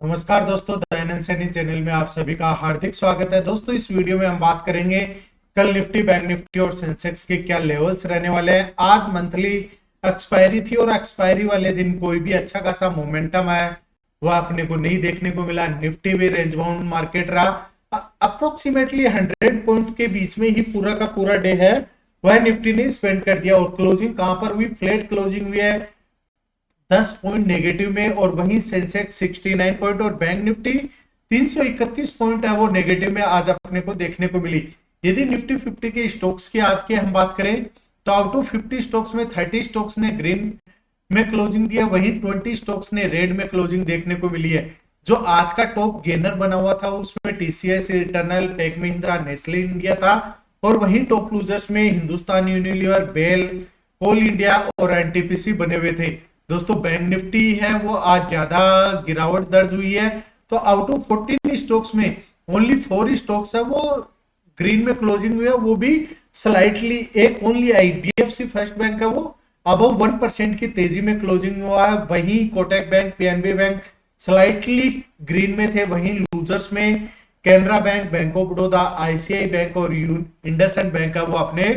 नमस्कार दोस्तों, दैनिक सैनी चैनल में आप सभी का हार्दिक स्वागत है। दोस्तों, इस वीडियो में हम बात करेंगे कल निफ्टी, बैंक निफ्टी और सेंसेक्स के क्या लेवल्स रहने वाले हैं। आज मंथली एक्सपायरी थी और एक्सपायरी वाले दिन कोई भी अच्छा खासा मोमेंटम है वह अपने को नहीं देखने को मिला। निफ्टी भी रेंज बाउंड मार्केट रहा। अप्रोक्सीमेटली 100 पॉइंट के बीच में ही पूरा का पूरा डे है वह निफ्टी ने स्पेंड कर दिया। और क्लोजिंग कहां पर हुई? फ्लैट क्लोजिंग हुई है 10 पॉइंट नेगेटिव में। और वहीं सेंसेक्स 69 पॉइंट और बैंक निफ्टी 331 पॉइंट है वो नेगेटिव में आज अपने को देखने को मिली। यदि निफ्टी 50 के स्टॉक्स की आज के हम बात करें तो आउट ऑफ 50 स्टॉक्स में 30 स्टॉक्स ने ग्रीन में क्लोजिंग दिया, वहीं 20 स्टॉक्स ने रेड में क्लोजिंग देखने को मिली है। जो आज का टॉप गेनर बना हुआ था उसमें TCS, Eternal, Tech Mahindra, Nestle India था। और वहीं टॉप लूजर्स में Hindustan Unilever, BEL, Coal India और एनटीपीसी बने हुए थे। दोस्तों, बैंक निफ्टी है वो आज ज्यादा गिरावट दर्ज हुई है। तो आउट ऑफ 14 स्टॉक्स में ओनली 4 स्टॉक्स है वो ग्रीन में क्लोजिंग हुई है, वो भी स्लाइटली। एक ओनली आईडीएफसी फर्स्ट बैंक है वो अबव 1% की तेजी में क्लोजिंग हुआ है। वहीं Kotak bank, PNB bank slightly green में थे। वहीं लूजर्स में Canara bank, bank of Baroda, ICI bank और इंडसइंड बैंक है वो अपने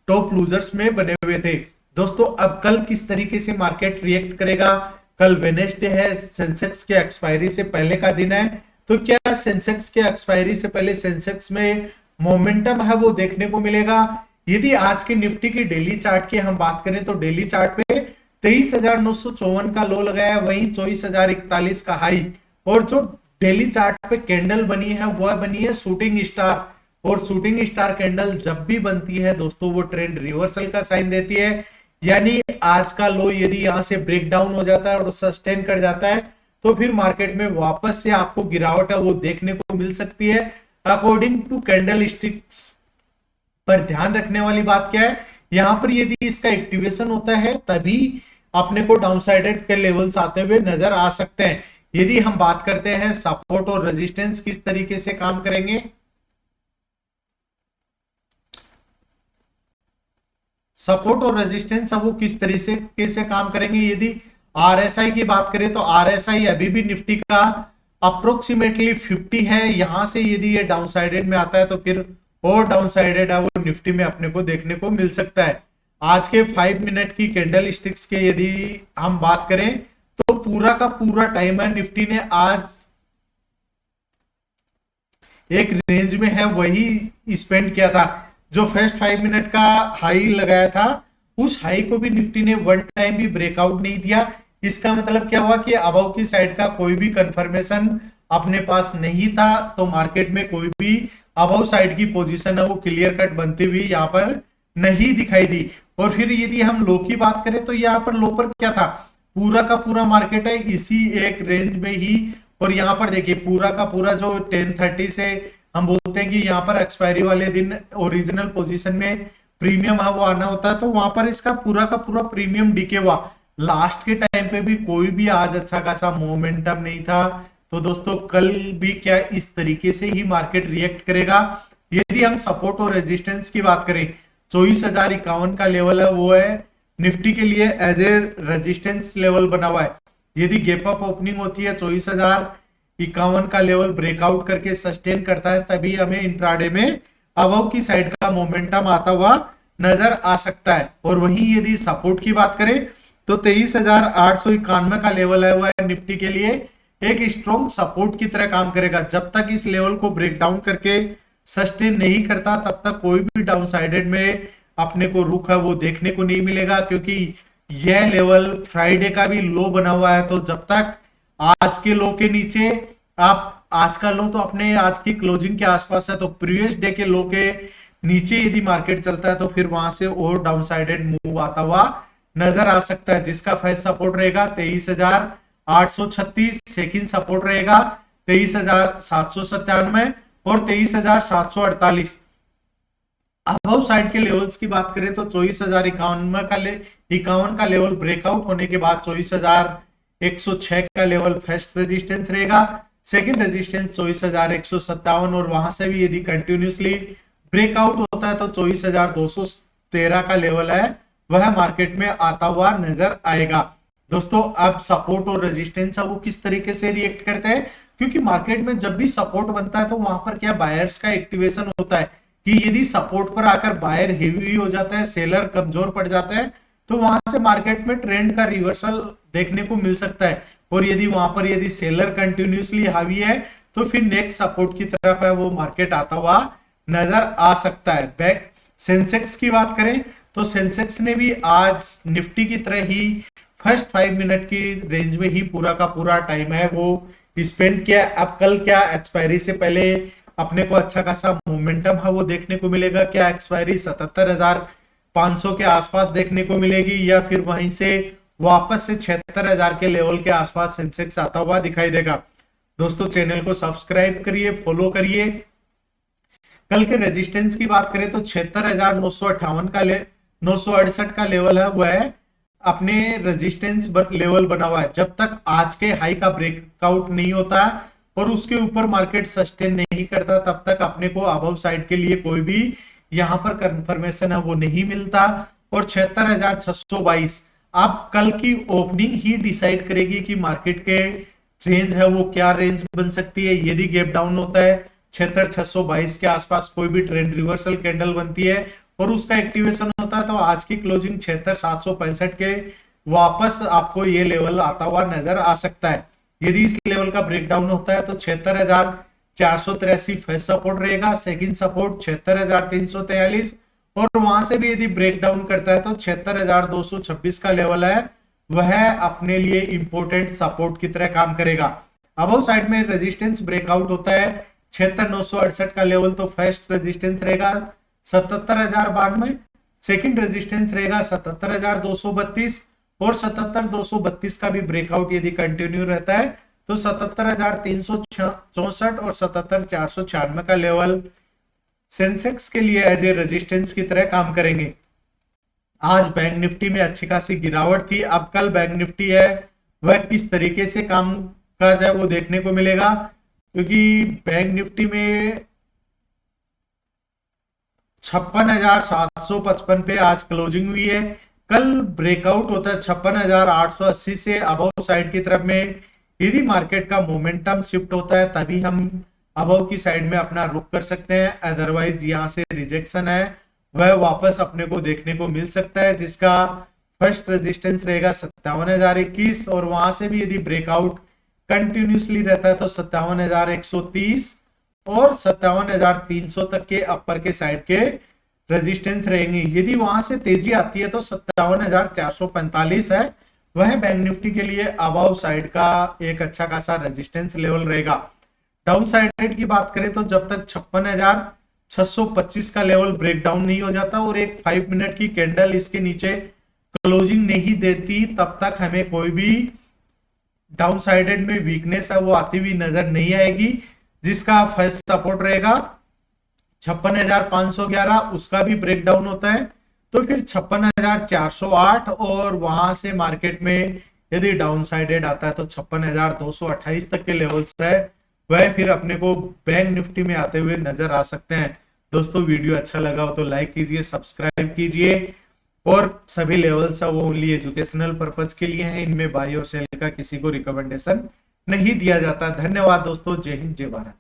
टॉप लूजर्स में बने हुए थे। दोस्तों, अब कल किस तरीके से मार्केट रिएक्ट करेगा? कल वेडनेसडे है, सेंसेक्स के एक्सपायरी से पहले का दिन है। तो क्या सेंसेक्स के एक्सपायरी से पहले सेंसेक्स में मोमेंटम है वो देखने को मिलेगा? यदि आज के निफ्टी की डेली चार्ट की हम बात करें तो डेली चार्ट पे 23,954 का लो लगाया, वहीं 24,041 का हाई। और जो डेली चार्ट पे कैंडल बनी है वह बनी है शूटिंग स्टार। और शूटिंग स्टार कैंडल जब भी बनती है दोस्तों वो ट्रेंड रिवर्सल का साइन देती है। यानी आज का लो यदि यहां से ब्रेक डाउन हो जाता है और सस्टेन कर जाता है तो फिर मार्केट में वापस से आपको गिरावट है वो देखने को मिल सकती है। अकॉर्डिंग टू कैंडल स्टिक्स पर ध्यान रखने वाली बात क्या है, यहां पर यदि इसका एक्टिवेशन होता है तभी अपने को डाउनसाइडेड के लेवल्स आते हुए नजर आ सकते हैं। यदि हम बात करते हैं सपोर्ट और रेजिस्टेंस किस तरीके से काम करेंगे, सपोर्ट और रेजिस्टेंस अब वो किस तरीके से काम करेंगे। यदि आरएसआई की बात करें तो आरएसआई अभी भी निफ्टी का अप्रोक्सीमेटली 50 है। यहां से यदि ये डाउनसाइडेड में आता है तो फिर और डाउनसाइडेड है वो निफ्टी में अपने को देखने को मिल सकता है। आज के 5 मिनट की कैंडल स्टिक्स के यदि हम बात करें तो पूरा का पूरा टाइम है निफ्टी ने आज एक रेंज में है वही स्पेंड किया था। जो फर्स्ट 5 मिनट का हाई लगाया था उस हाई को भी निफ्टी ने वन टाइम भी ब्रेकआउट नहीं दिया। इसका मतलब क्या हुआ कि अबव की साइड का कोई भी कंफर्मेशन अपने पास नहीं था। तो मार्केट में कोई भी अबव साइड की पोजीशन है वो क्लियर कट बनती हुई यहाँ पर नहीं दिखाई दी। और फिर यदि हम लो की बात करें तो यहाँ पर लो पर क्या था, पूरा का पूरा मार्केट है इसी एक रेंज में ही। और यहाँ पर देखिए पूरा का पूरा जो 10:30 से हम बोलते हैं कि यहाँ पर एक्सपायरी वाले दिन ओरिजिनल पोजीशन में प्रीमियम है वो आना होता है, तो वहां पर इसका पूरा का पूरा प्रीमियम डीके हुआ। लास्ट के टाइम पे भी कोई भी आज अच्छा खासा मोमेंटम नहीं था। तो दोस्तों, कल भी क्या इस तरीके से ही मार्केट रिएक्ट करेगा? यदि हम सपोर्ट और रेजिस्टेंस की बात करें, 24,051 का लेवल है वो है निफ्टी के लिए एज ए रेजिस्टेंस लेवल बना हुआ है। यदि गैप अप ओपनिंग होती है 24,051 का लेवल ब्रेकआउट करके सस्टेन करता है तभी हमें इंट्राडे में अबव की साइड का मोमेंटम आता हुआ नजर आ सकता है। और वहीं यदि सपोर्ट की बात करें तो 23,891 का लेवल है वह निफ्टी के लिए एक स्ट्रॉन्ग सपोर्ट की तरह काम करेगा। जब तक इस लेवल को ब्रेक डाउन करके सस्टेन नहीं करता तब तक कोई भी डाउनसाइडेड में अपने को रुख है वो देखने को नहीं मिलेगा, क्योंकि यह लेवल फ्राइडे का भी लो बना हुआ है। तो जब तक आज के लो के नीचे आप, आज का लो तो अपने आज की क्लोजिंग के आसपास है, तो प्रीवियस डे के लो के नीचे यदि मार्केट चलता है तो फिर वहां से और डाउनसाइडेड मूव आता हुआ नजर आ सकता है। जिसका फर्स्ट सपोर्ट रहेगा 23,836, सेकंड सपोर्ट रहेगा 23,797 और 23,748। अबव साइड के लेवल्स की बात करें तो 24,051 का लेवल ब्रेकआउट होने के बाद 24,106 का लेवल फर्स्ट रेजिस्टेंस रहेगा। सेकंड रेजिस्टेंस 24,157 और वहां से भी यदि कंटिन्यूसली ब्रेकआउट होता है तो 24,213 का लेवल है वह मार्केट में आता हुआ नजर आएगा। दोस्तों अब सपोर्ट और रेजिस्टेंस है वो किस तरीके से रिएक्ट करते हैं, क्योंकि मार्केट में जब भी सपोर्ट बनता है तो वहां पर क्या बायर्स का एक्टिवेशन होता है कि यदि सपोर्ट पर आकर बायर हेवी हो जाता है, सेलर कमजोर पड़ जाता है, तो वहां से मार्केट में ट्रेंड का रिवर्सल देखने को मिल सकता है। और यदि वहां पर यदि सेलर कंटिन्यूसली हावी है तो फिर नेक्स्ट सपोर्ट की तरफ है वो मार्केट आता हुआ नजर आ सकता है। बैक सेंसेक्स की बात करें तो सेंसेक्स ने भी आज निफ्टी की तरह ही फर्स्ट 5 मिनट की रेंज में ही पूरा का पूरा टाइम है वो स्पेंड किया। अब कल क्या एक्सपायरी से पहले अपने को अच्छा खासा मोमेंटम है वो देखने को मिलेगा, क्या एक्सपायरी 77,500 के आसपास देखने को मिलेगी या फिर वहीं से वापस से 76,000 के लेवल के आसपास सेंसेक्स आता हुआ दिखाई देगा। दोस्तों चैनल को सब्सक्राइब करिए, फॉलो करिए। कल के रेजिस्टेंस की बात करें तो 76,958 का 968 का लेवल है वो है अपने रेजिस्टेंस लेवल बना हुआ है। जब तक आज के हाई का ब्रेकआउट नहीं होता और उसके ऊपर मार्केट सस्टेन नहीं करता तब तक अपने को अबव साइड के लिए कोई भी यहां पर कंफर्मेशन है वो नहीं मिलता। और 76,622 अब कल की ओपनिंग ही डिसाइड करेगी कि मार्केट के रेंज है वो क्या रेंज बन सकती है। यदि गैप डाउन होता है 76,622 के आसपास कोई भी ट्रेंड रिवर्सल कैंडल बनती है और उसका एक्टिवेशन होता है तो आज की क्लोजिंग 76,765 के वापस आपको ये लेवल आता हुआ नजर आ सकता है। यदि इस लेवल का ब्रेकडाउन होता है तो 76,483 फर्स्ट सपोर्ट रहेगा, सेकंड सपोर्ट 76,343 और वहां से भी यदि ब्रेकडाउन करता है तो 76,226 का लेवल है वह अपने लिए इंपोर्टेंट सपोर्ट की तरह काम करेगा। अबव साइड में रेजिस्टेंस ब्रेकआउट होता है 76,968 का लेवल, तो फर्स्ट रेजिस्टेंस रहेगा 77,092, सेकंड रेजिस्टेंस रहेगा 77,232 और 77,232 का भी ब्रेकआउट यदि कंटिन्यू रहता है तो 77,364 और 77,496 का लेवल सेंसेक्स के लिए एज ए रेजिस्टेंस की तरह काम करेंगे। आज बैंक निफ्टी में अच्छी खासी गिरावट थी। अब कल बैंक निफ्टी है वह किस तरीके से काम काज है वो देखने को मिलेगा, क्योंकि बैंक निफ्टी में 56,755 पे आज क्लोजिंग हुई है। कल ब्रेकआउट होता है 56,880 से अबव साइड की तरफ में। यदि मार्केट का मोमेंटम शिफ्ट होता है तभी हम अबव की साइड में अपना रुख कर सकते हैं, अदरवाइज यहाँ से रिजेक्शन है वह वापस अपने को देखने को मिल सकता है, जिसका फर्स्ट रेजिस्टेंस रहेगा 57,021 और वहां से भी यदि ब्रेकआउट कंटिन्यूसली रहता है तो 57,130 और 57,300 तक के अपर के साइड के रेजिस्टेंस रहेंगे। यदि वहां से तेजी आती है तो 57,445 है वह बैंक निफ्टी के लिए अबव साइड का एक अच्छा खासा रेजिस्टेंस लेवल रहेगा। डाउन साइड की बात करें तो जब तक 56,625 का लेवल ब्रेक डाउन नहीं हो जाता और एक 5 मिनट की कैंडल इसके नीचे क्लोजिंग नहीं देती तब तक हमें कोई भी डाउन साइडेड में वीकनेस है वो आती हुई नजर नहीं आएगी, जिसका फर्स्ट सपोर्ट रहेगा 56,511, उसका भी ब्रेक डाउन होता है तो फिर 56,408 और वहां से मार्केट में यदि डाउन साइडेड आता है तो 56,228 तक के लेवल्स है वह फिर अपने को बैंक निफ्टी में आते हुए नजर आ सकते हैं। दोस्तों वीडियो अच्छा लगा हो तो लाइक कीजिए, सब्सक्राइब कीजिए और सभी लेवल्स है वो ओनली एजुकेशनल पर्पज के लिए हैं, इनमें बाई और सेल का किसी को रिकमेंडेशन नहीं दिया जाता। धन्यवाद दोस्तों, जय हिंद जय भारत।